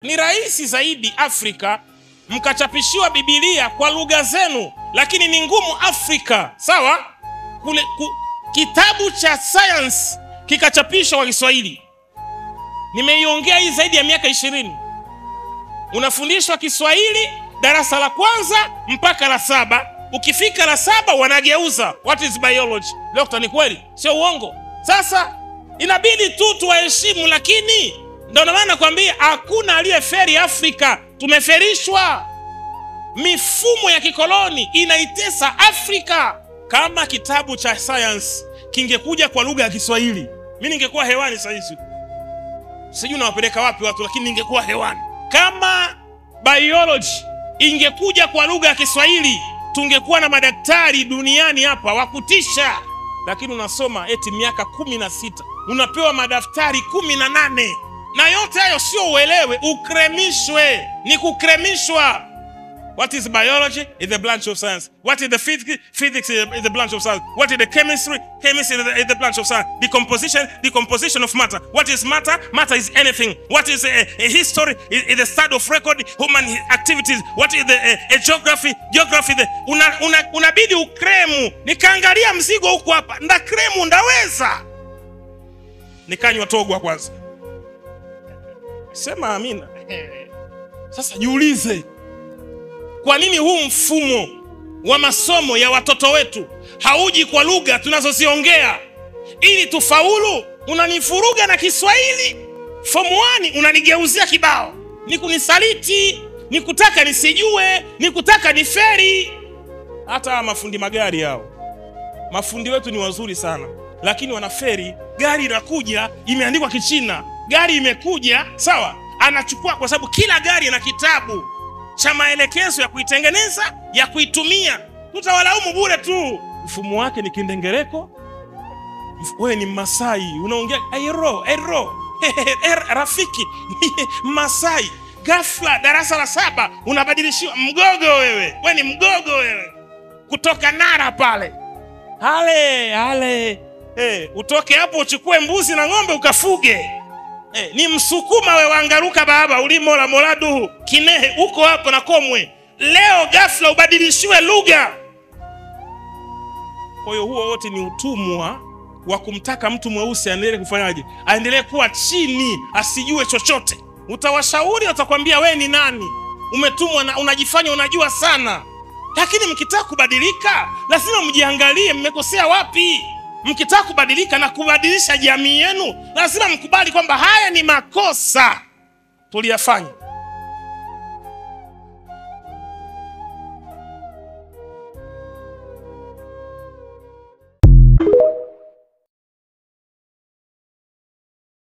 Ni rahisi zaidi Afrika mkachapishiwa Biblia kwa lugha zenu, lakini ni ngumu Afrika, sawa? Kitabu cha science kikachapishwa kwa Kiswahili. Nimeiongea hii zaidi ya miaka 20. Unafundishwa Kiswahili darasa la kwanza mpaka la 7. Ukifika la 7 wanageuza what is biology. Dokta, ni kweli, sio uongo. Sasa inabidi tu tuwaheshimu, lakini ndio maana nakwambia hakuna aliyeferi Afrika. Tumeferishwa. Mifumo ya kikoloni inaitesa Afrika. Kama kitabu cha science kingekuja kwa lugha ya Kiswahili, mimi ningekuwa hewani sasa hivi. Sijui nawapeleka wapi watu, lakini ningekuwa hewani. Kama biology ingekuja kwa lugha ya Kiswahili, tungekuwa na madaktari duniani hapa wakutisha. Lakini unasoma eti miaka 16 unapewa madaftari 18, na yote hayo sio uelewe, ukremishwe. Ni kukremishwa. What is biology? Is the branch of science. What is the physics? Physics is the branch of science. What is the chemistry? Chemistry is the branch of science. Decomposition of matter. What is matter? Matter is anything. What is a history? Is the study of record human activities. What is the geography? Geography unabidi ukremu. Nikaangalia mzigo huko hapa, nda kremu ndaweza. Nikanywa togwa kwanza. Sema amina. Sasa jiulize, kwa nini huu mfumo wa masomo ya watoto wetu hauji kwa lugha tunazoziongea ili tufaulu? Unanifuruga na Kiswahili form 1, unanigeuzia kibao. Ni kunisaliti, ni kutaka nisijue, ni kutaka niferi. Hata mafundi magari hao, mafundi wetu ni wazuri sana, lakini wanaferi. Gari inakuja imeandikwa Kichina, gari imekuja sawa, anachukua kwa sababu kila gari ina kitabu cha maelekezo ya kuitengeneza, ya kuitumia. Tutawalaumu bure tu. Mfumo wake ni kindengereko. Wewe ni Masai, unaongea ero rafiki Masai. Ghafla darasa la 7 unabadilishiwa Mgogo wewe. Wewe ni Mgogo wewe. Kutoka Nara pale. Hale. Utoke hapo uchukue mbuzi na ng'ombe ukafuge. Ni Msukuma we wangaruka baba ulimola moladu Kinehe uko hapo na Komwe. Leo ghafla ubadilishiwe lugha. Kwa hiyo huo wote ni utumwa wa kumtaka mtu mweusi aendelee kufanyaje? Aendelee kuwa chini, asijue chochote. Utawashauri, utakwambia we ni nani? Umetumwa na unajifanya unajua sana. Lakini mkitaka kubadilika, lazima mjiangalie mmekosea wapi. Mkitaka kubadilika na kubadilisha jamii yenu, lazima mkubali kwamba haya ni makosa tuliyafanya.